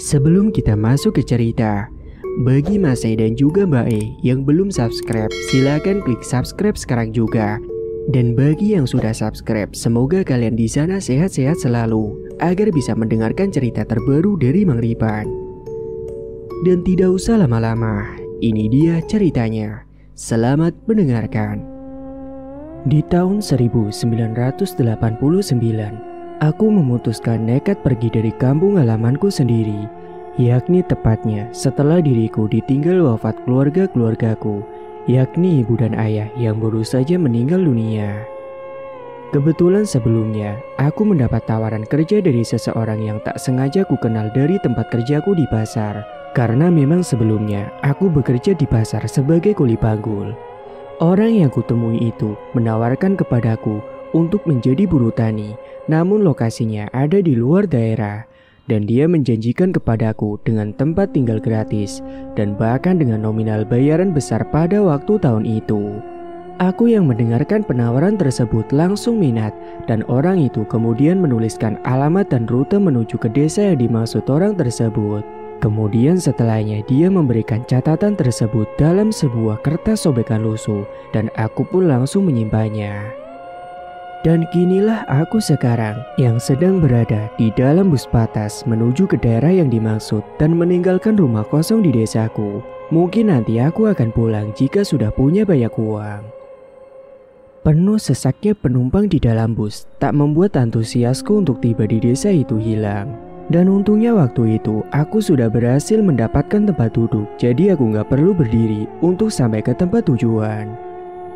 Sebelum kita masuk ke cerita, bagi Mas E dan juga Mbak E yang belum subscribe, silakan klik subscribe sekarang juga. Dan bagi yang sudah subscribe, semoga kalian di sana sehat-sehat selalu agar bisa mendengarkan cerita terbaru dari Mang Ripan. Dan tidak usah lama-lama, ini dia ceritanya. Selamat mendengarkan. Di tahun 1989, aku memutuskan nekat pergi dari kampung halamanku sendiri, yakni tepatnya setelah diriku ditinggal wafat keluarga-keluargaku, yakni ibu dan ayah yang baru saja meninggal dunia. Kebetulan sebelumnya, aku mendapat tawaran kerja dari seseorang yang tak sengaja ku kenal dari tempat kerjaku di pasar, karena memang sebelumnya aku bekerja di pasar sebagai kuli panggul. Orang yang kutemui itu menawarkan kepadaku untuk menjadi buruh tani, namun lokasinya ada di luar daerah, dan dia menjanjikan kepadaku dengan tempat tinggal gratis dan bahkan dengan nominal bayaran besar pada waktu tahun itu. Aku yang mendengarkan penawaran tersebut langsung minat, dan orang itu kemudian menuliskan alamat dan rute menuju ke desa yang dimaksud orang tersebut. Kemudian setelahnya dia memberikan catatan tersebut dalam sebuah kertas sobekan lusuh, dan aku pun langsung menyimpannya. Dan kinilah aku sekarang yang sedang berada di dalam bus patas menuju ke daerah yang dimaksud dan meninggalkan rumah kosong di desaku. Mungkin nanti aku akan pulang jika sudah punya banyak uang. Penuh sesaknya penumpang di dalam bus tak membuat antusiasku untuk tiba di desa itu hilang. Dan untungnya waktu itu aku sudah berhasil mendapatkan tempat duduk, jadi aku gak perlu berdiri untuk sampai ke tempat tujuan.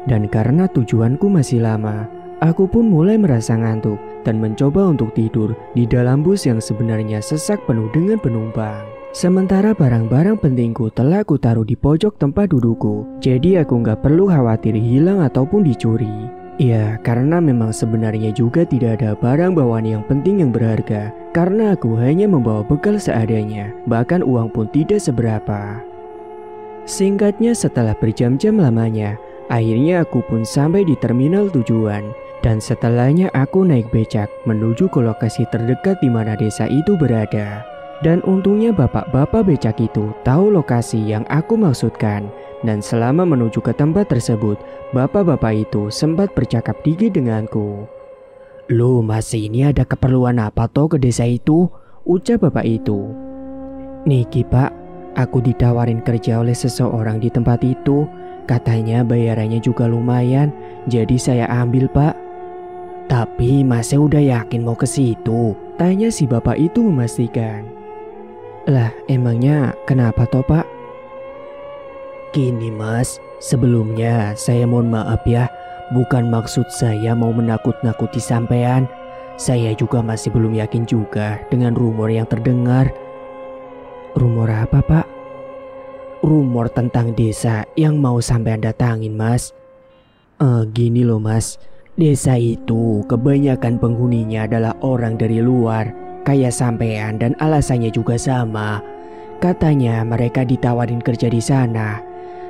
Dan karena tujuanku masih lama, aku pun mulai merasa ngantuk dan mencoba untuk tidur di dalam bus yang sebenarnya sesak penuh dengan penumpang. Sementara barang-barang pentingku telah aku taruh di pojok tempat dudukku, jadi aku gak perlu khawatir hilang ataupun dicuri. Ya, karena memang sebenarnya juga tidak ada barang bawaan yang penting yang berharga, karena aku hanya membawa bekal seadanya, bahkan uang pun tidak seberapa. Singkatnya, setelah berjam-jam lamanya, akhirnya aku pun sampai di terminal tujuan, dan setelahnya aku naik becak menuju ke lokasi terdekat di mana desa itu berada. Dan untungnya bapak-bapak becak itu tahu lokasi yang aku maksudkan, dan selama menuju ke tempat tersebut, bapak-bapak itu sempat bercakap dikit denganku. "Loh mas, ini ada keperluan apa toh ke desa itu?" ucap bapak itu. "Niki pak, aku ditawarin kerja oleh seseorang di tempat itu. Katanya bayarannya juga lumayan, jadi saya ambil pak." "Tapi masnya udah yakin mau ke situ?" tanya si bapak itu memastikan. "Lah emangnya kenapa toh pak?" "Gini mas, sebelumnya saya mohon maaf ya, bukan maksud saya mau menakut-nakuti sampean. Saya juga masih belum yakin juga dengan rumor yang terdengar." "Rumor apa pak?" "Rumor tentang desa yang mau sampean datangin mas. Gini loh mas, desa itu kebanyakan penghuninya adalah orang dari luar, kayak sampean, dan alasannya juga sama. Katanya mereka ditawarin kerja di sana.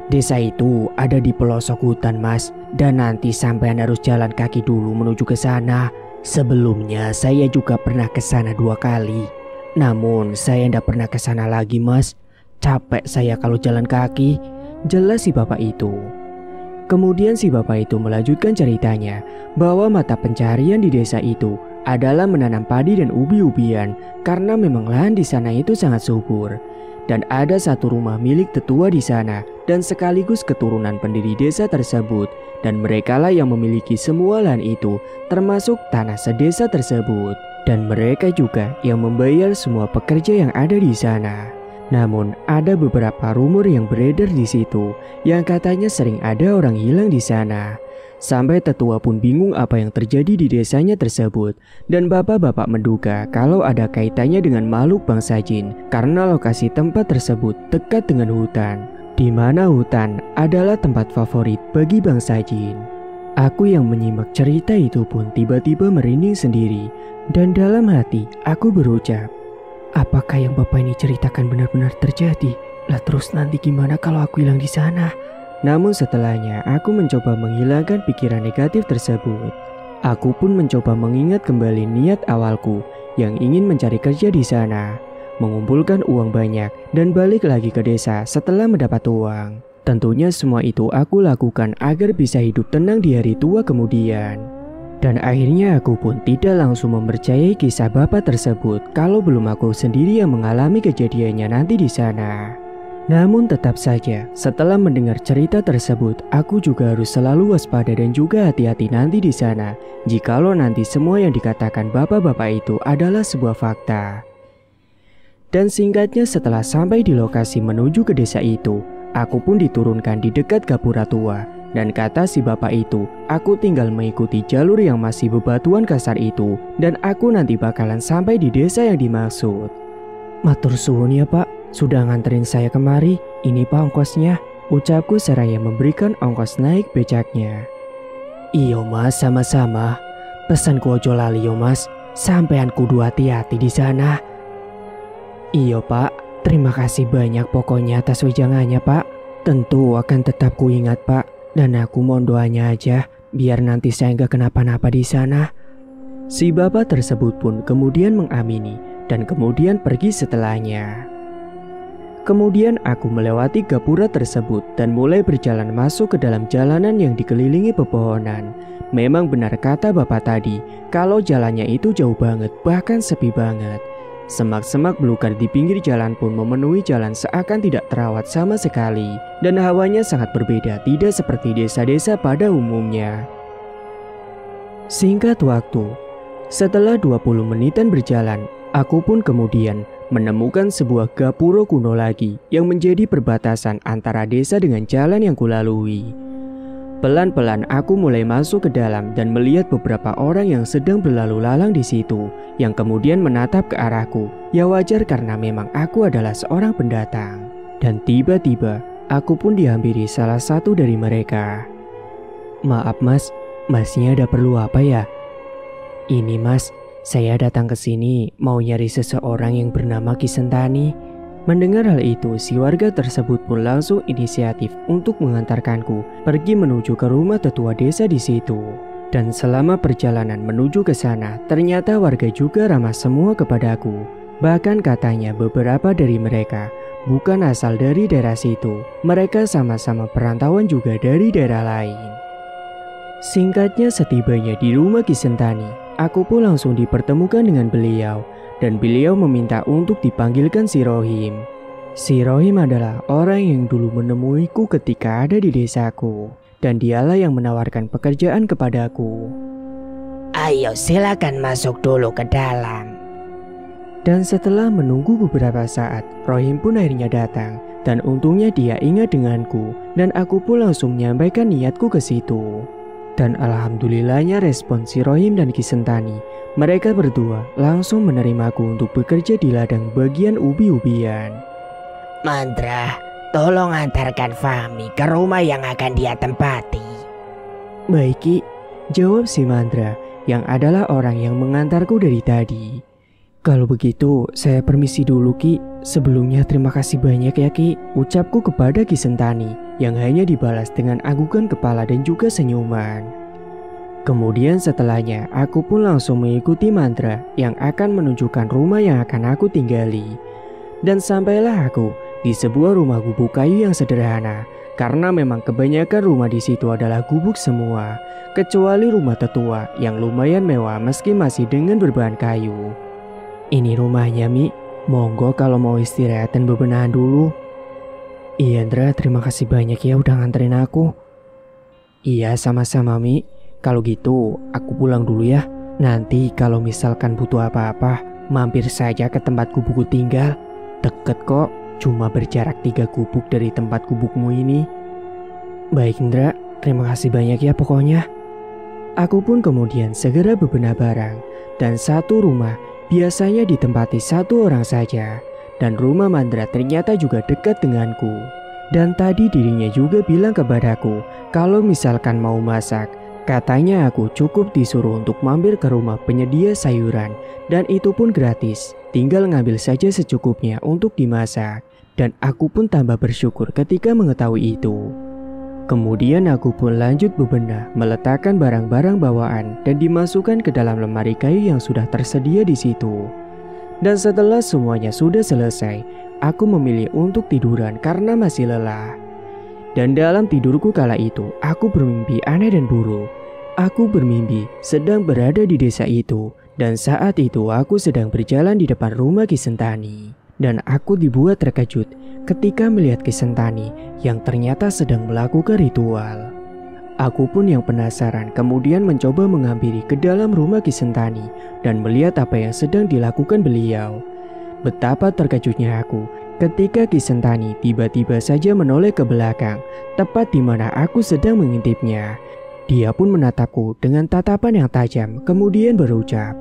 Desa itu ada di pelosok hutan mas, dan nanti sampean harus jalan kaki dulu menuju ke sana. Sebelumnya saya juga pernah ke sana 2 kali. Namun saya tidak pernah ke sana lagi mas. Capek saya kalau jalan kaki," jelas si bapak itu. Kemudian si bapak itu melanjutkan ceritanya bahwa mata pencarian di desa itu adalah menanam padi dan ubi-ubian, karena memang lahan di sana itu sangat subur. Dan ada satu rumah milik tetua di sana dan sekaligus keturunan pendiri desa tersebut, dan merekalah yang memiliki semua lahan itu, termasuk tanah sedesa tersebut. Dan mereka juga yang membayar semua pekerja yang ada di sana. Namun ada beberapa rumor yang beredar di situ yang katanya sering ada orang hilang di sana. Sampai tetua pun bingung apa yang terjadi di desanya tersebut, dan bapak-bapak menduga kalau ada kaitannya dengan makhluk bangsa jin karena lokasi tempat tersebut dekat dengan hutan, di mana hutan adalah tempat favorit bagi bangsa jin. Aku yang menyimak cerita itu pun tiba-tiba merinding sendiri, dan dalam hati aku berucap, apakah yang bapak ini ceritakan benar-benar terjadi? Lah terus nanti gimana kalau aku hilang di sana? Namun setelahnya aku mencoba menghilangkan pikiran negatif tersebut. Aku pun mencoba mengingat kembali niat awalku yang ingin mencari kerja di sana. mengumpulkan uang banyak, dan balik lagi ke desa setelah mendapat uang. Tentunya semua itu aku lakukan agar bisa hidup tenang di hari tua kemudian. Dan akhirnya aku pun tidak langsung mempercayai kisah bapak tersebut kalau belum aku sendiri yang mengalami kejadiannya nanti di sana. Namun tetap saja, setelah mendengar cerita tersebut, aku juga harus selalu waspada dan juga hati-hati nanti di sana. Jikalau nanti semua yang dikatakan bapak-bapak itu adalah sebuah fakta. Dan singkatnya setelah sampai di lokasi menuju ke desa itu, aku pun diturunkan di dekat gapura tua. Dan kata si bapak itu, aku tinggal mengikuti jalur yang masih bebatuan kasar itu, dan aku nanti bakalan sampai di desa yang dimaksud. Matur suwun ya pak, sudah nganterin saya kemari, ini pak ongkosnya, ucapku seraya memberikan ongkos naik becaknya. Iyo mas, sama-sama, pesanku ojo lali yo mas, sampean kudu hati-hati di sana. Iyo pak, terima kasih banyak pokoknya atas wejangannya pak, tentu akan tetap kuingat pak. Dan aku mohon doanya aja, biar nanti saya nggak kenapa-napa di sana. Si bapak tersebut pun kemudian mengamini, dan kemudian pergi setelahnya. Kemudian aku melewati gapura tersebut dan mulai berjalan masuk ke dalam jalanan yang dikelilingi pepohonan. Memang benar kata bapak tadi, kalau jalannya itu jauh banget, bahkan sepi banget. Semak-semak belukar di pinggir jalan pun memenuhi jalan seakan tidak terawat sama sekali. Dan hawanya sangat berbeda, tidak seperti desa-desa pada umumnya. Singkat waktu, setelah 20 menitan berjalan, aku pun kemudian menemukan sebuah gapura kuno lagi yang menjadi perbatasan antara desa dengan jalan yang kulalui. Pelan-pelan aku mulai masuk ke dalam dan melihat beberapa orang yang sedang berlalu lalang di situ, yang kemudian menatap ke arahku. Ya wajar karena memang aku adalah seorang pendatang. Dan tiba-tiba aku pun dihampiri salah satu dari mereka. Maaf mas, masnya ada perlu apa ya? Ini mas, saya datang ke sini mau nyari seseorang yang bernama Ki Sentani. Mendengar hal itu, si warga tersebut pun langsung inisiatif untuk mengantarkanku pergi menuju ke rumah tetua desa di situ. Dan selama perjalanan menuju ke sana, ternyata warga juga ramah semua kepadaku. Bahkan katanya beberapa dari mereka bukan asal dari daerah situ, mereka sama-sama perantauan juga dari daerah lain. Singkatnya setibanya di rumah Ki Sentani, aku pun langsung dipertemukan dengan beliau. Dan beliau meminta untuk dipanggilkan si Rohim. Si Rohim adalah orang yang dulu menemuiku ketika ada di desaku. Dan dialah yang menawarkan pekerjaan kepadaku. Ayo silakan masuk dulu ke dalam. Dan setelah menunggu beberapa saat, Rohim pun akhirnya datang. Dan untungnya dia ingat denganku. Dan aku pun langsung menyampaikan niatku ke situ. Dan alhamdulillahnya respon si Rohim dan Ki Sentani, mereka berdua langsung menerimaku untuk bekerja di ladang bagian ubi-ubian. Mandra, tolong antarkan Fahmi ke rumah yang akan dia tempati. Baik Ki, jawab si Mandra yang adalah orang yang mengantarku dari tadi. Kalau begitu, saya permisi dulu Ki. Sebelumnya terima kasih banyak ya Ki, ucapku kepada Ki Sentani yang hanya dibalas dengan anggukan kepala dan juga senyuman. Kemudian setelahnya, aku pun langsung mengikuti Mandra yang akan menunjukkan rumah yang akan aku tinggali. Dan sampailah aku di sebuah rumah gubuk kayu yang sederhana, karena memang kebanyakan rumah di situ adalah gubuk semua, kecuali rumah tetua yang lumayan mewah meski masih dengan berbahan kayu. Ini rumahnya Mi, monggo kalau mau istirahat dan bebenahan dulu. Iya Ndra, terima kasih banyak ya udah nganterin aku. Iya sama-sama Mi, kalau gitu aku pulang dulu ya. Nanti kalau misalkan butuh apa-apa, mampir saja ke tempat gubukku tinggal. Deket kok, cuma berjarak 3 gubuk dari tempat gubukmu ini. Baik Ndra, terima kasih banyak ya pokoknya. Aku pun kemudian segera bebenah barang, dan satu rumah biasanya ditempati 1 orang saja. Dan rumah Mandra ternyata juga dekat denganku. Dan tadi dirinya juga bilang kepadaku kalau misalkan mau masak, katanya aku cukup disuruh untuk mampir ke rumah penyedia sayuran. Dan itu pun gratis, tinggal ngambil saja secukupnya untuk dimasak. Dan aku pun tambah bersyukur ketika mengetahui itu. Kemudian aku pun lanjut bebenah, meletakkan barang-barang bawaan dan dimasukkan ke dalam lemari kayu yang sudah tersedia di situ. Dan setelah semuanya sudah selesai, aku memilih untuk tiduran karena masih lelah. Dan dalam tidurku kala itu, aku bermimpi aneh dan buruk. Aku bermimpi sedang berada di desa itu, dan saat itu aku sedang berjalan di depan rumah Ki Sentani. Dan aku dibuat terkejut ketika melihat Ki Sentani yang ternyata sedang melakukan ritual. Aku pun yang penasaran kemudian mencoba menghampiri ke dalam rumah Ki Sentani dan melihat apa yang sedang dilakukan beliau. Betapa terkejutnya aku ketika Ki Sentani tiba-tiba saja menoleh ke belakang, tepat di mana aku sedang mengintipnya. Dia pun menatapku dengan tatapan yang tajam, kemudian berucap,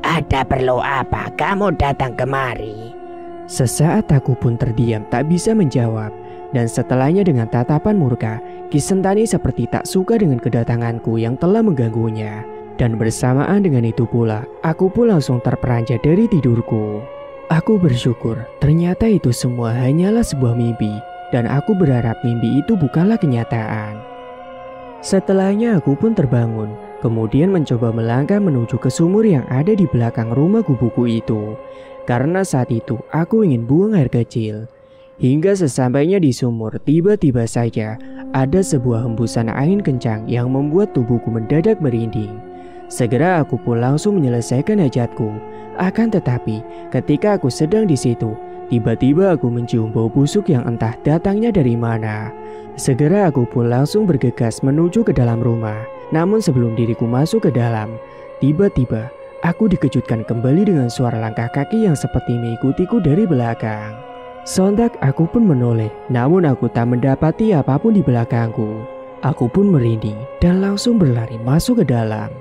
"Ada perlu apa kamu datang kemari?" Sesaat aku pun terdiam tak bisa menjawab. Dan setelahnya dengan tatapan murka, Ki Sentani seperti tak suka dengan kedatanganku yang telah mengganggunya. Dan bersamaan dengan itu pula, aku pun langsung terperanjat dari tidurku. Aku bersyukur ternyata itu semua hanyalah sebuah mimpi. Dan aku berharap mimpi itu bukanlah kenyataan. Setelahnya aku pun terbangun, kemudian mencoba melangkah menuju ke sumur yang ada di belakang rumah gubuku itu. Karena saat itu aku ingin buang air kecil. Hingga sesampainya di sumur, tiba-tiba saja ada sebuah hembusan angin kencang yang membuat tubuhku mendadak merinding. Segera aku pun langsung menyelesaikan hajatku. Akan tetapi, ketika aku sedang di situ, tiba-tiba aku mencium bau busuk yang entah datangnya dari mana. Segera aku pun langsung bergegas menuju ke dalam rumah. Namun sebelum diriku masuk ke dalam, tiba-tiba aku dikejutkan kembali dengan suara langkah kaki yang seperti mengikutiku dari belakang. Sontak aku pun menoleh, namun aku tak mendapati apapun di belakangku. Aku pun merinding dan langsung berlari masuk ke dalam.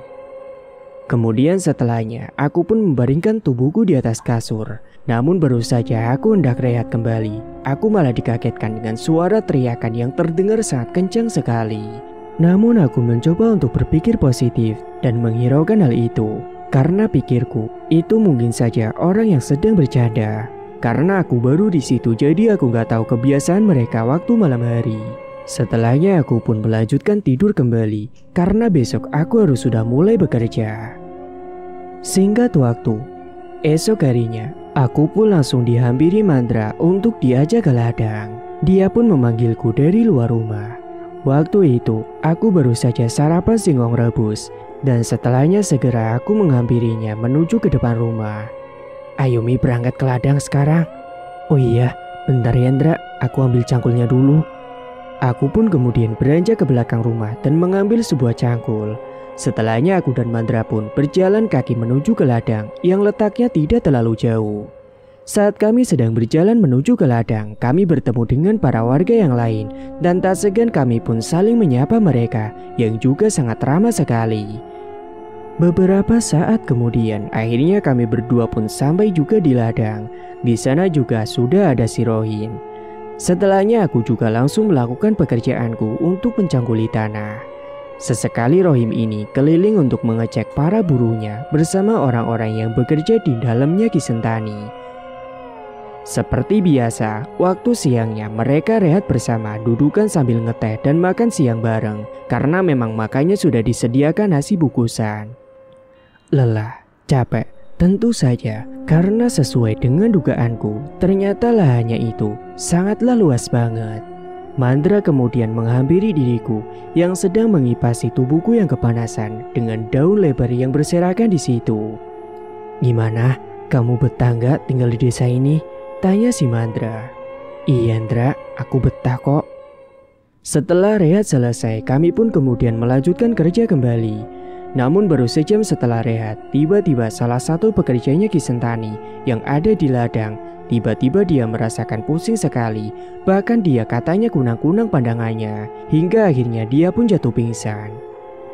Kemudian setelahnya, aku pun membaringkan tubuhku di atas kasur. Namun baru saja aku hendak rehat kembali, aku malah dikagetkan dengan suara teriakan yang terdengar sangat kencang sekali. Namun aku mencoba untuk berpikir positif dan menghiraukan hal itu. Karena pikirku, itu mungkin saja orang yang sedang bercanda. Karena aku baru di situ, jadi aku gak tahu kebiasaan mereka waktu malam hari. Setelahnya aku pun melanjutkan tidur kembali, karena besok aku harus sudah mulai bekerja. Singkat waktu, esok harinya, aku pun langsung dihampiri Mandra untuk diajak ke ladang. Dia pun memanggilku dari luar rumah. Waktu itu, aku baru saja sarapan singkong rebus. Dan setelahnya segera aku menghampirinya menuju ke depan rumah. "Ayo Mi, berangkat ke ladang sekarang." "Oh iya, bentar ya Ndra, aku ambil cangkulnya dulu." Aku pun kemudian beranjak ke belakang rumah dan mengambil sebuah cangkul. Setelahnya aku dan Mandra pun berjalan kaki menuju ke ladang yang letaknya tidak terlalu jauh. Saat kami sedang berjalan menuju ke ladang, kami bertemu dengan para warga yang lain dan tak segan kami pun saling menyapa mereka yang juga sangat ramah sekali. Beberapa saat kemudian, akhirnya kami berdua pun sampai juga di ladang. Di sana juga sudah ada si Rohim. Setelahnya aku juga langsung melakukan pekerjaanku untuk mencangkuli tanah. Sesekali Rohim ini keliling untuk mengecek para buruhnya bersama orang-orang yang bekerja di dalamnya Ki Sentani. Seperti biasa, waktu siangnya mereka rehat bersama, dudukan sambil ngeteh dan makan siang bareng. Karena memang makannya sudah disediakan nasi bungkusan. Lelah, capek, tentu saja, karena sesuai dengan dugaanku, ternyata lahannya itu sangatlah luas banget. Mandra kemudian menghampiri diriku yang sedang mengipasi tubuhku yang kepanasan dengan daun lebar yang berserakan di situ. "Gimana? Kamu betah nggak tinggal di desa ini?" tanya si Mandra. "Iya Ndra, aku betah kok." Setelah rehat selesai, kami pun kemudian melanjutkan kerja kembali. Namun baru sejam setelah rehat, tiba-tiba salah satu pekerjanya Ki Sentani yang ada di ladang, tiba-tiba dia merasakan pusing sekali. Bahkan dia katanya kunang-kunang pandangannya, hingga akhirnya dia pun jatuh pingsan.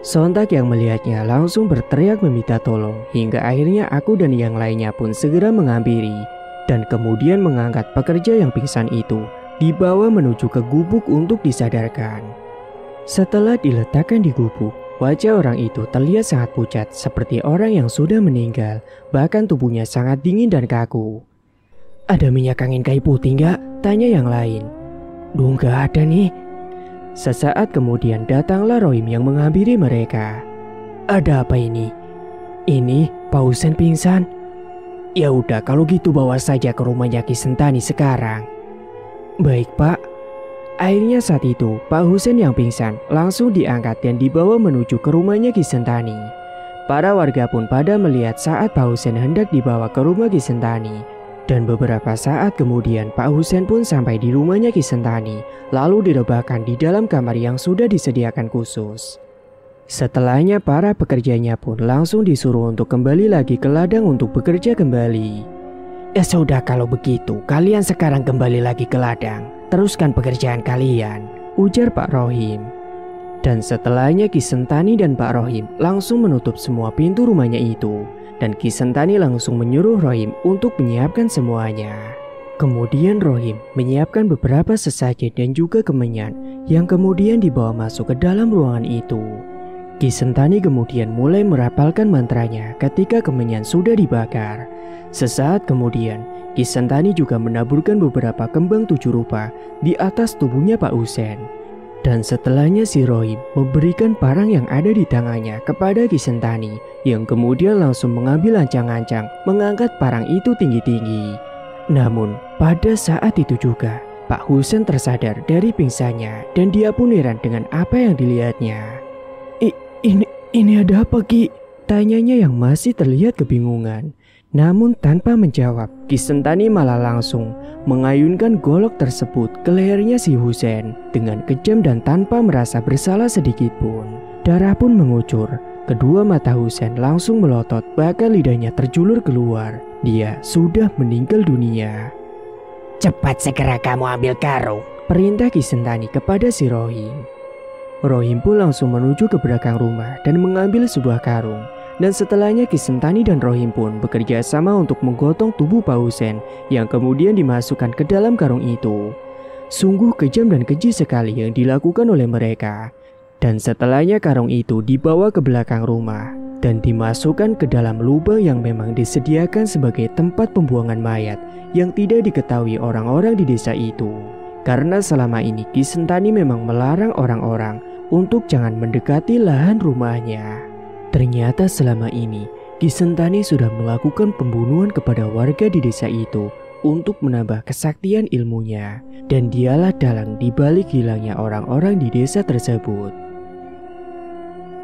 Sontak yang melihatnya langsung berteriak meminta tolong, hingga akhirnya aku dan yang lainnya pun segera menghampiri. Dan kemudian mengangkat pekerja yang pingsan itu, dibawa menuju ke gubuk untuk disadarkan. Setelah diletakkan di gubuk, wajah orang itu terlihat sangat pucat seperti orang yang sudah meninggal. Bahkan tubuhnya sangat dingin dan kaku. "Ada minyak angin kayu putih nggak?" tanya yang lain. "Duh, nggak ada nih." Sesaat kemudian datanglah Rohim yang menghampiri mereka. "Ada apa ini?" "Ini Pak Husen pingsan." Ya udah, kalau gitu bawa saja ke rumahnya Ki Sentani sekarang. Baik Pak. Akhirnya saat itu Pak Husen yang pingsan langsung diangkat dan dibawa menuju ke rumahnya Ki Sentani. Para warga pun pada melihat saat Pak Husen hendak dibawa ke rumah Ki Sentani. Dan beberapa saat kemudian Pak Husen pun sampai di rumahnya Ki Sentani, lalu direbahkan di dalam kamar yang sudah disediakan khusus. Setelahnya para pekerjanya pun langsung disuruh untuk kembali lagi ke ladang untuk bekerja kembali. Ya sudah, kalau begitu kalian sekarang kembali lagi ke ladang. Teruskan pekerjaan kalian, ujar Pak Rohim. Dan setelahnya Ki Sentani dan Pak Rohim langsung menutup semua pintu rumahnya itu. Dan Ki Sentani langsung menyuruh Rohim untuk menyiapkan semuanya. Kemudian Rohim menyiapkan beberapa sesajen dan juga kemenyan yang kemudian dibawa masuk ke dalam ruangan itu. Ki Sentani kemudian mulai merapalkan mantranya ketika kemenyan sudah dibakar. Sesaat kemudian, Ki Sentani juga menaburkan beberapa kembang 7 rupa di atas tubuhnya Pak Husen. Dan setelahnya si Rohim memberikan parang yang ada di tangannya kepada Ki Sentani, yang kemudian langsung mengambil ancang-ancang mengangkat parang itu tinggi-tinggi. Namun pada saat itu juga Pak Husen tersadar dari pingsannya dan dia pun heran dengan apa yang dilihatnya. Ini ada apa Ki? Tanyanya yang masih terlihat kebingungan. Namun tanpa menjawab, Ki Sentani malah langsung mengayunkan golok tersebut ke lehernya si Husen dengan kejam dan tanpa merasa bersalah sedikit pun. Darah pun mengucur, kedua mata Husen langsung melotot bahkan lidahnya terjulur keluar. Dia sudah meninggal dunia. Cepat segera kamu ambil karung, perintah Ki Sentani kepada si Rohim. Rohim pun langsung menuju ke belakang rumah dan mengambil sebuah karung. Dan setelahnya Ki Sentani dan Rohim pun bekerja sama untuk menggotong tubuh Pak Husen yang kemudian dimasukkan ke dalam karung itu. Sungguh kejam dan keji sekali yang dilakukan oleh mereka. Dan setelahnya karung itu dibawa ke belakang rumah dan dimasukkan ke dalam lubang yang memang disediakan sebagai tempat pembuangan mayat yang tidak diketahui orang-orang di desa itu. Karena selama ini Ki Sentani memang melarang orang-orang untuk jangan mendekati lahan rumahnya. Ternyata selama ini Ki Sentani sudah melakukan pembunuhan kepada warga di desa itu untuk menambah kesaktian ilmunya, dan dialah dalang di balik hilangnya orang-orang di desa tersebut.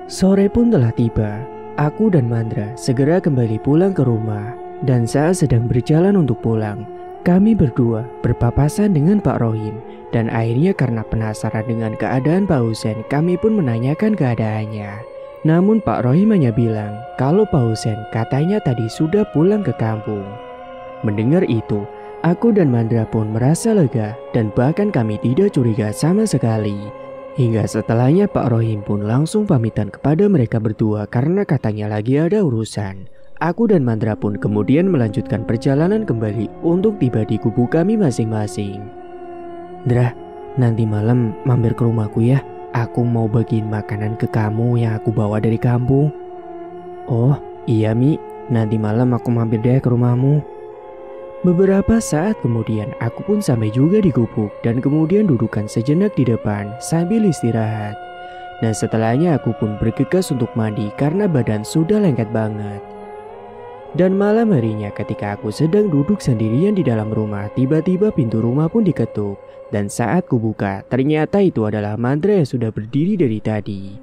Sore pun telah tiba. Aku dan Mandra segera kembali pulang ke rumah, dan saat sedang berjalan untuk pulang, kami berdua berpapasan dengan Pak Rohim, dan akhirnya karena penasaran dengan keadaan Pak Husen, kami pun menanyakan keadaannya. Namun Pak Rohim hanya bilang kalau Pak Husen katanya tadi sudah pulang ke kampung. Mendengar itu, aku dan Mandra pun merasa lega dan bahkan kami tidak curiga sama sekali. Hingga setelahnya Pak Rohim pun langsung pamitan kepada mereka berdua karena katanya lagi ada urusan. Aku dan Mandra pun kemudian melanjutkan perjalanan kembali untuk tiba di kubu kami masing-masing. Dra, nanti malam mampir ke rumahku ya. Aku mau bagiin makanan ke kamu yang aku bawa dari kampung. Oh iya Mi, nanti malam aku mampir deh ke rumahmu. Beberapa saat kemudian aku pun sampai juga di gubuk dan kemudian dudukkan sejenak di depan sambil istirahat. Dan setelahnya aku pun bergegas untuk mandi karena badan sudah lengket banget. Dan malam harinya ketika aku sedang duduk sendirian di dalam rumah, tiba-tiba pintu rumah pun diketuk. Dan saat kubuka, ternyata itu adalah Mandra yang sudah berdiri dari tadi.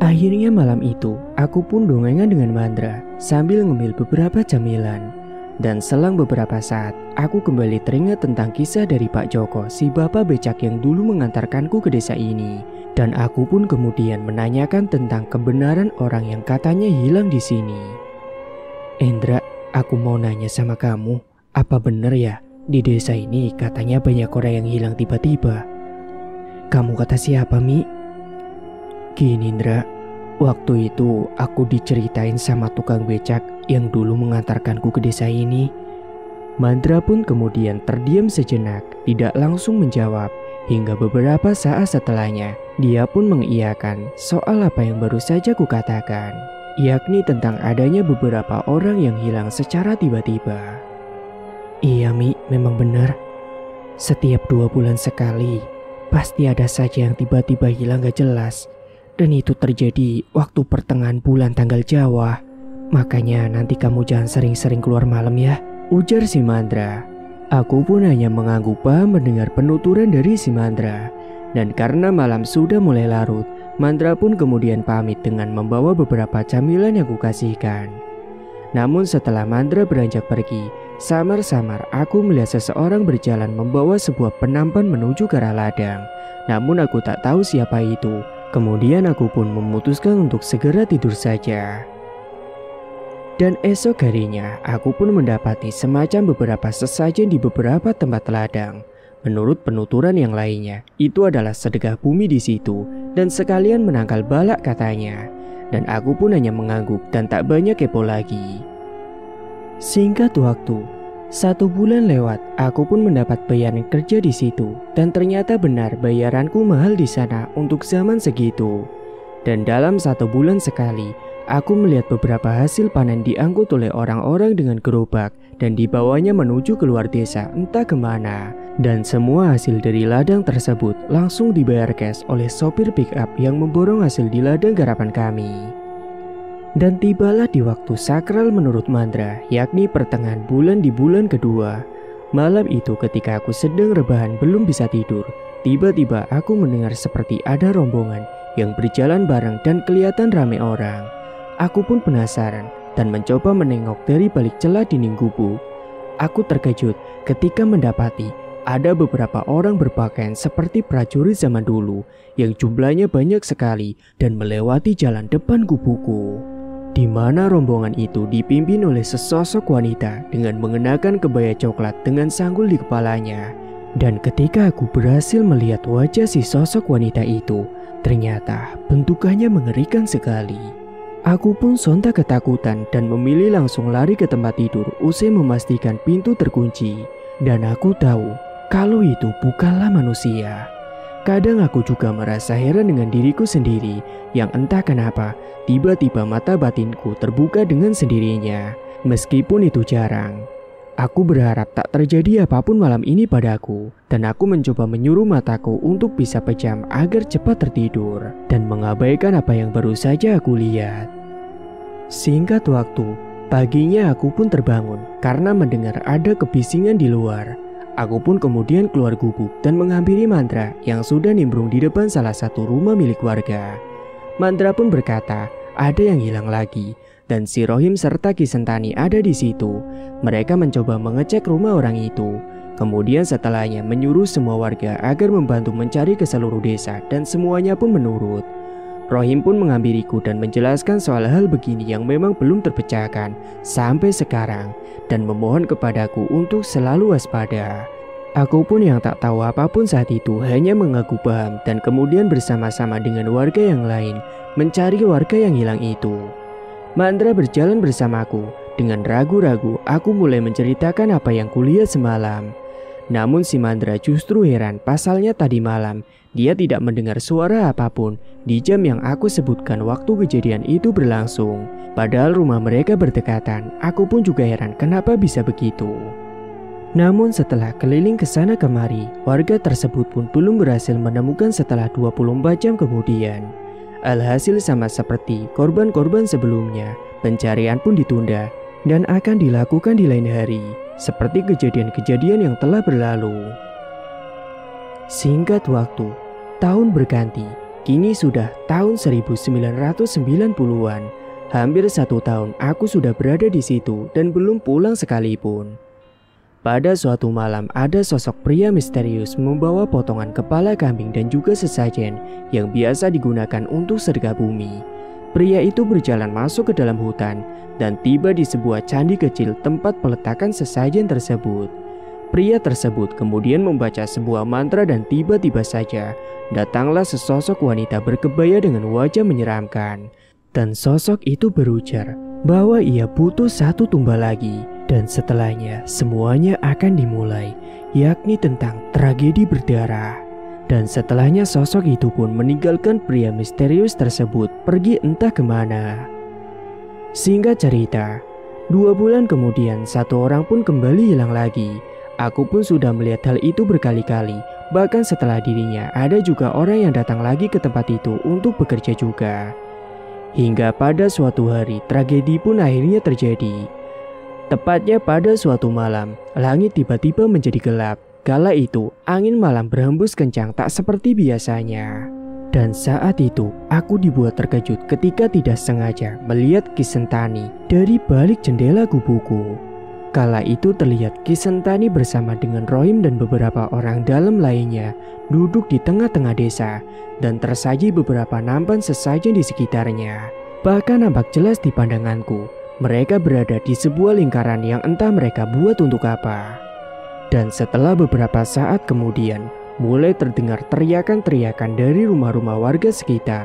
Akhirnya malam itu, aku pun dongengan dengan Mandra sambil ngemil beberapa camilan. Dan selang beberapa saat, aku kembali teringat tentang kisah dari Pak Joko, si bapak becak yang dulu mengantarkanku ke desa ini. Dan aku pun kemudian menanyakan tentang kebenaran orang yang katanya hilang di sini. Endra, aku mau nanya sama kamu, apa benar ya? Di desa ini katanya banyak orang yang hilang tiba-tiba. Kamu kata siapa, Mi? Gini, Indra. Waktu itu aku diceritain sama tukang becak yang dulu mengantarkanku ke desa ini. Mandra pun kemudian terdiam sejenak, tidak langsung menjawab. Hingga beberapa saat setelahnya, dia pun mengiyakan soal apa yang baru saja kukatakan, yakni tentang adanya beberapa orang yang hilang secara tiba-tiba. Iya Mi, memang benar. Setiap 2 bulan sekali, pasti ada saja yang tiba-tiba hilang gak jelas. Dan itu terjadi waktu pertengahan bulan tanggal Jawa. Makanya nanti kamu jangan sering-sering keluar malam ya, ujar si Mandra. Aku pun hanya mengangguk paham mendengar penuturan dari si Mandra. Dan karena malam sudah mulai larut, Mandra pun kemudian pamit dengan membawa beberapa camilan yang kukasihkan. Namun setelah Mandra beranjak pergi, samar-samar aku melihat seseorang berjalan membawa sebuah penampan menuju ke arah ladang. Namun aku tak tahu siapa itu. Kemudian aku pun memutuskan untuk segera tidur saja. Dan esok harinya aku pun mendapati semacam beberapa sesajen di beberapa tempat ladang. Menurut penuturan yang lainnya, itu adalah sedekah bumi di situ dan sekalian menangkal balak katanya. Dan aku pun hanya mengangguk dan tak banyak kepo lagi. Singkat waktu, 1 bulan lewat, aku pun mendapat bayaran kerja di situ dan ternyata benar bayaranku mahal di sana untuk zaman segitu. Dan dalam 1 bulan sekali, aku melihat beberapa hasil panen diangkut oleh orang-orang dengan gerobak dan dibawanya menuju keluar desa entah kemana. Dan semua hasil dari ladang tersebut langsung dibayar cash oleh sopir pick up yang memborong hasil di ladang garapan kami. Dan tibalah di waktu sakral menurut Mandra, yakni pertengahan bulan di bulan kedua. Malam itu ketika aku sedang rebahan belum bisa tidur, tiba-tiba aku mendengar seperti ada rombongan yang berjalan bareng dan kelihatan ramai orang. Aku pun penasaran dan mencoba menengok dari balik celah dinding gubuk. Aku terkejut ketika mendapati ada beberapa orang berpakaian seperti prajurit zaman dulu yang jumlahnya banyak sekali dan melewati jalan depan gubukku. Di mana rombongan itu dipimpin oleh sesosok wanita dengan mengenakan kebaya coklat dengan sanggul di kepalanya. Dan ketika aku berhasil melihat wajah si sosok wanita itu, ternyata bentukannya mengerikan sekali. Aku pun sontak ketakutan dan memilih langsung lari ke tempat tidur usai memastikan pintu terkunci. Dan aku tahu kalau itu bukanlah manusia. Kadang aku juga merasa heran dengan diriku sendiri yang entah kenapa tiba-tiba mata batinku terbuka dengan sendirinya. Meskipun itu jarang. Aku berharap tak terjadi apapun malam ini padaku dan aku mencoba menyuruh mataku untuk bisa pejam agar cepat tertidur dan mengabaikan apa yang baru saja aku lihat. Singkat waktu, paginya aku pun terbangun karena mendengar ada kebisingan di luar. Aku pun kemudian keluar gubuk dan menghampiri Mandra yang sudah nimbrung di depan salah satu rumah milik warga. Mandra pun berkata ada yang hilang lagi dan si Rohim serta Ki Sentani ada di situ. Mereka mencoba mengecek rumah orang itu. Kemudian setelahnya menyuruh semua warga agar membantu mencari ke seluruh desa dan semuanya pun menurut. Rohim pun menghampiriku dan menjelaskan soal hal begini yang memang belum terpecahkan sampai sekarang dan memohon kepadaku untuk selalu waspada. Aku pun yang tak tahu apapun saat itu hanya mengaku paham dan kemudian bersama-sama dengan warga yang lain mencari warga yang hilang itu. Mandra berjalan bersamaku. Dengan ragu-ragu aku mulai menceritakan apa yang kulihat semalam. Namun si Mandra justru heran pasalnya tadi malam dia tidak mendengar suara apapun di jam yang aku sebutkan waktu kejadian itu berlangsung. Padahal rumah mereka berdekatan, aku pun juga heran kenapa bisa begitu. Namun setelah keliling ke sana kemari, warga tersebut pun belum berhasil menemukan setelah 24 jam kemudian. Alhasil sama seperti korban-korban sebelumnya, pencarian pun ditunda dan akan dilakukan di lain hari, seperti kejadian-kejadian yang telah berlalu. Singkat waktu, tahun berganti, kini sudah tahun 1990-an. Hampir 1 tahun aku sudah berada di situ dan belum pulang sekalipun. Pada suatu malam ada sosok pria misterius membawa potongan kepala kambing dan juga sesajen yang biasa digunakan untuk sedekah bumi. Pria itu berjalan masuk ke dalam hutan dan tiba di sebuah candi kecil tempat peletakan sesajen tersebut. Pria tersebut kemudian membaca sebuah mantra dan tiba-tiba saja datanglah sesosok wanita berkebaya dengan wajah menyeramkan. Dan sosok itu berujar bahwa ia butuh 1 tumbal lagi dan setelahnya semuanya akan dimulai, yakni tentang tragedi berdarah. Dan setelahnya sosok itu pun meninggalkan pria misterius tersebut pergi entah kemana. Singkat cerita, 2 bulan kemudian 1 orang pun kembali hilang lagi. Aku pun sudah melihat hal itu berkali-kali. Bahkan setelah dirinya ada juga orang yang datang lagi ke tempat itu untuk bekerja juga. Hingga pada suatu hari tragedi pun akhirnya terjadi. Tepatnya pada suatu malam, langit tiba-tiba menjadi gelap. Kala itu, angin malam berhembus kencang tak seperti biasanya. Dan saat itu, aku dibuat terkejut ketika tidak sengaja melihat Ki Sentani dari balik jendela gubuku. Kala itu terlihat Ki Sentani bersama dengan Rohim dan beberapa orang dalam lainnya duduk di tengah-tengah desa dan tersaji beberapa nampan sesajen di sekitarnya. Bahkan nampak jelas di pandanganku, mereka berada di sebuah lingkaran yang entah mereka buat untuk apa. Dan setelah beberapa saat kemudian, mulai terdengar teriakan-teriakan dari rumah-rumah warga sekitar.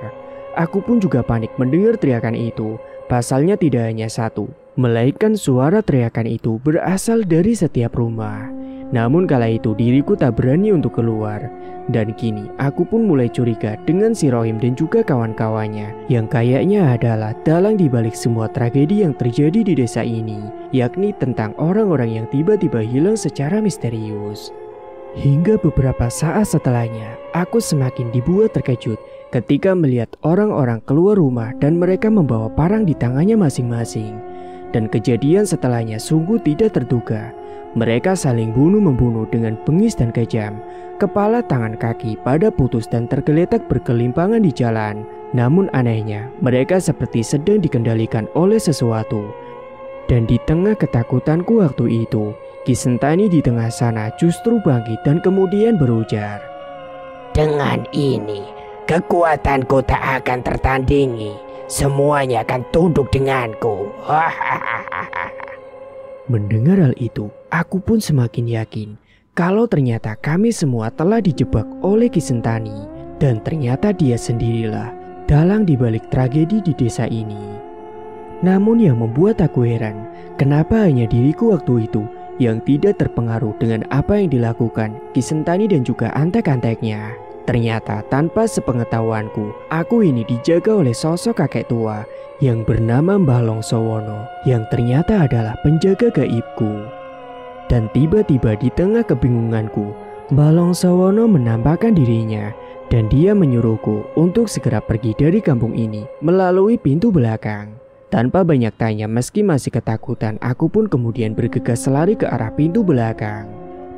Aku pun juga panik mendengar teriakan itu. Pasalnya tidak hanya satu, melainkan suara teriakan itu berasal dari setiap rumah. Namun kala itu diriku tak berani untuk keluar. Dan kini aku pun mulai curiga dengan si Rohim dan juga kawan-kawannya yang kayaknya adalah dalang dibalik semua tragedi yang terjadi di desa ini, yakni tentang orang-orang yang tiba-tiba hilang secara misterius. Hingga beberapa saat setelahnya, aku semakin dibuat terkejut ketika melihat orang-orang keluar rumah dan mereka membawa parang di tangannya masing-masing. Dan kejadian setelahnya sungguh tidak terduga. Mereka saling bunuh-membunuh dengan bengis dan kejam. Kepala, tangan, kaki pada putus dan tergeletak berkelimpangan di jalan. Namun anehnya, mereka seperti sedang dikendalikan oleh sesuatu. Dan di tengah ketakutanku waktu itu, Ki Sentani di tengah sana justru bangkit dan kemudian berujar, "Dengan ini, kekuatanku tak akan tertandingi. Semuanya akan tunduk denganku." Mendengar hal itu, aku pun semakin yakin kalau ternyata kami semua telah dijebak oleh Ki Sentani. Dan ternyata dia sendirilah dalang dibalik tragedi di desa ini. Namun yang membuat aku heran, kenapa hanya diriku waktu itu yang tidak terpengaruh dengan apa yang dilakukan Ki Sentani dan juga antek-anteknya. Ternyata tanpa sepengetahuanku, aku ini dijaga oleh sosok kakek tua yang bernama Mbah Longsowono, yang ternyata adalah penjaga gaibku. Dan tiba-tiba di tengah kebingunganku, Mbah Longsowono menampakkan dirinya dan dia menyuruhku untuk segera pergi dari kampung ini melalui pintu belakang. Tanpa banyak tanya, meski masih ketakutan, aku pun kemudian bergegas lari ke arah pintu belakang.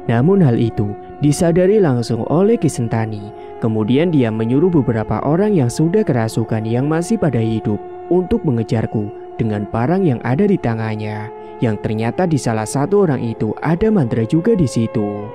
Namun hal itu disadari langsung oleh Ki Sentani. Kemudian dia menyuruh beberapa orang yang sudah kerasukan yang masih pada hidup untuk mengejarku dengan parang yang ada di tangannya. Yang ternyata di salah satu orang itu ada mantra juga di situ.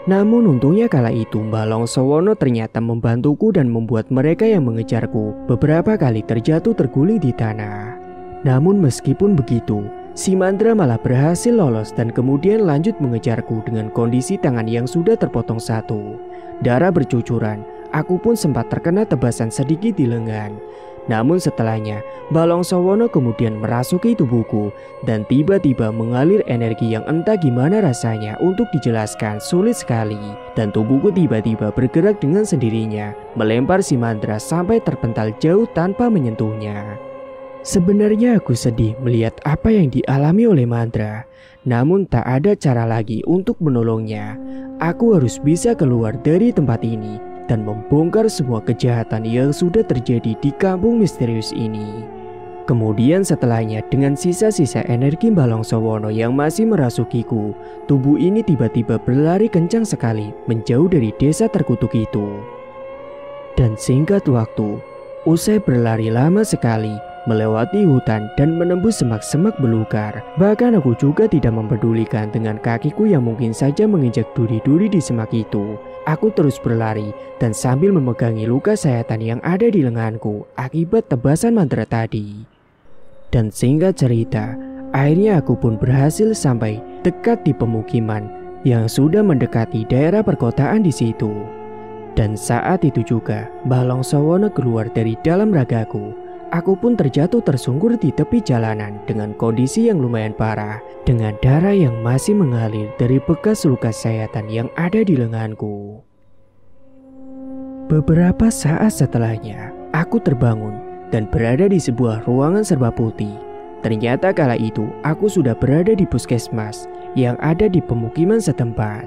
Namun untungnya kala itu Mbah Longsowono ternyata membantuku dan membuat mereka yang mengejarku beberapa kali terjatuh terguling di tanah. Namun meskipun begitu, si mantra malah berhasil lolos dan kemudian lanjut mengejarku dengan kondisi tangan yang sudah terpotong satu. Darah bercucuran, aku pun sempat terkena tebasan sedikit di lengan. Namun setelahnya, Mbah Longsowono kemudian merasuki tubuhku dan tiba-tiba mengalir energi yang entah gimana rasanya untuk dijelaskan sulit sekali. Dan tubuhku tiba-tiba bergerak dengan sendirinya, melempar si mantra sampai terpental jauh tanpa menyentuhnya. Sebenarnya aku sedih melihat apa yang dialami oleh mantra. Namun tak ada cara lagi untuk menolongnya. Aku harus bisa keluar dari tempat ini dan membongkar semua kejahatan yang sudah terjadi di kampung misterius ini. Kemudian setelahnya dengan sisa-sisa energi Mbah Longsowono yang masih merasukiku, tubuh ini tiba-tiba berlari kencang sekali menjauh dari desa terkutuk itu. Dan singkat waktu, usai berlari lama sekali, melewati hutan dan menembus semak-semak belukar. Bahkan aku juga tidak mempedulikan dengan kakiku yang mungkin saja menginjak duri-duri di semak itu. Aku terus berlari dan sambil memegangi luka sayatan yang ada di lenganku akibat tebasan mantra tadi. Dan singkat cerita, akhirnya aku pun berhasil sampai dekat di pemukiman yang sudah mendekati daerah perkotaan di situ. Dan saat itu juga Mbah Longsowono keluar dari dalam ragaku. Aku pun terjatuh tersungkur di tepi jalanan dengan kondisi yang lumayan parah, dengan darah yang masih mengalir dari bekas luka sayatan yang ada di lenganku. Beberapa saat setelahnya, aku terbangun dan berada di sebuah ruangan serba putih. Ternyata kala itu aku sudah berada di puskesmas yang ada di pemukiman setempat.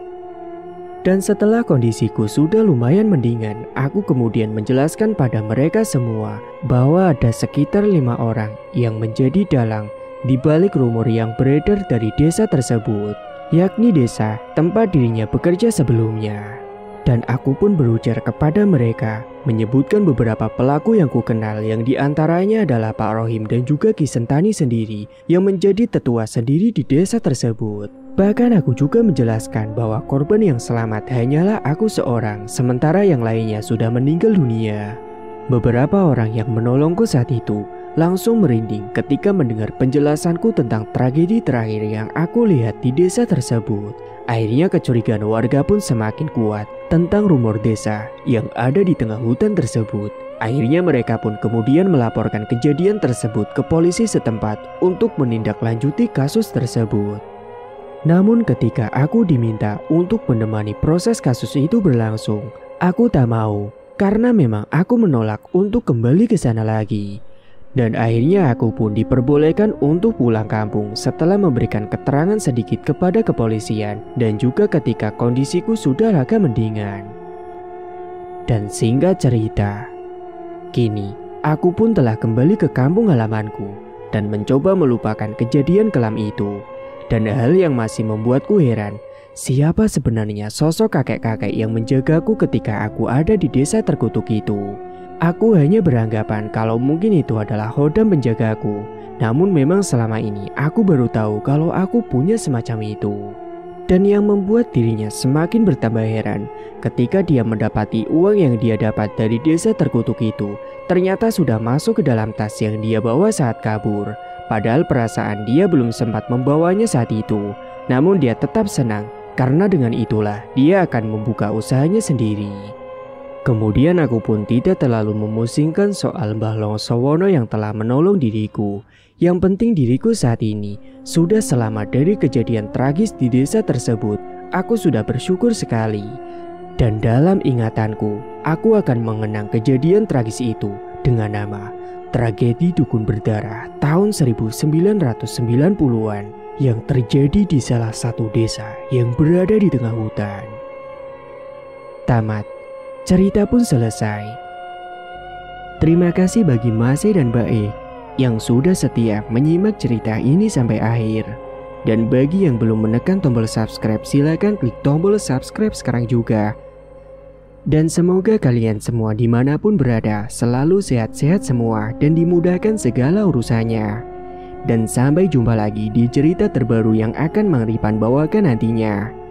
Dan setelah kondisiku sudah lumayan mendingan, aku kemudian menjelaskan pada mereka semua bahwa ada sekitar 5 orang yang menjadi dalang di balik rumor yang beredar dari desa tersebut, yakni desa tempat dirinya bekerja sebelumnya. Dan aku pun berujar kepada mereka, menyebutkan beberapa pelaku yang kukenal yang diantaranya adalah Pak Rohim dan juga Ki Sentani sendiri yang menjadi tetua sendiri di desa tersebut. Bahkan aku juga menjelaskan bahwa korban yang selamat hanyalah aku seorang, sementara yang lainnya sudah meninggal dunia. Beberapa orang yang menolongku saat itu langsung merinding ketika mendengar penjelasanku tentang tragedi terakhir yang aku lihat di desa tersebut. Akhirnya kecurigaan warga pun semakin kuat tentang rumor desa yang ada di tengah hutan tersebut. Akhirnya mereka pun kemudian melaporkan kejadian tersebut ke polisi setempat untuk menindaklanjuti kasus tersebut. Namun ketika aku diminta untuk menemani proses kasus itu berlangsung, aku tak mau karena memang aku menolak untuk kembali ke sana lagi. Dan akhirnya aku pun diperbolehkan untuk pulang kampung setelah memberikan keterangan sedikit kepada kepolisian dan juga ketika kondisiku sudah agak mendingan. Dan singkat cerita, kini aku pun telah kembali ke kampung halamanku dan mencoba melupakan kejadian kelam itu. Dan hal yang masih membuatku heran, siapa sebenarnya sosok kakek-kakek yang menjagaku ketika aku ada di desa terkutuk itu. Aku hanya beranggapan kalau mungkin itu adalah Hodam penjagaku. Namun memang selama ini aku baru tahu kalau aku punya semacam itu. Dan yang membuat dirinya semakin bertambah heran ketika dia mendapati uang yang dia dapat dari desa terkutuk itu ternyata sudah masuk ke dalam tas yang dia bawa saat kabur. Padahal perasaan dia belum sempat membawanya saat itu. Namun dia tetap senang karena dengan itulah dia akan membuka usahanya sendiri. Kemudian aku pun tidak terlalu memusingkan soal Mbah Longsowono yang telah menolong diriku. Yang penting diriku saat ini sudah selamat dari kejadian tragis di desa tersebut. Aku sudah bersyukur sekali. Dan dalam ingatanku, aku akan mengenang kejadian tragis itu dengan nama Tragedi Dukun Berdarah tahun 1990-an yang terjadi di salah satu desa yang berada di tengah hutan. Tamat. Cerita pun selesai. Terima kasih bagi Mas E dan Mbak E yang sudah setia menyimak cerita ini sampai akhir. Dan bagi yang belum menekan tombol subscribe, silakan klik tombol subscribe sekarang juga. Dan semoga kalian semua dimanapun berada selalu sehat-sehat semua dan dimudahkan segala urusannya. Dan sampai jumpa lagi di cerita terbaru yang akan Mang Ripan bawakan nantinya.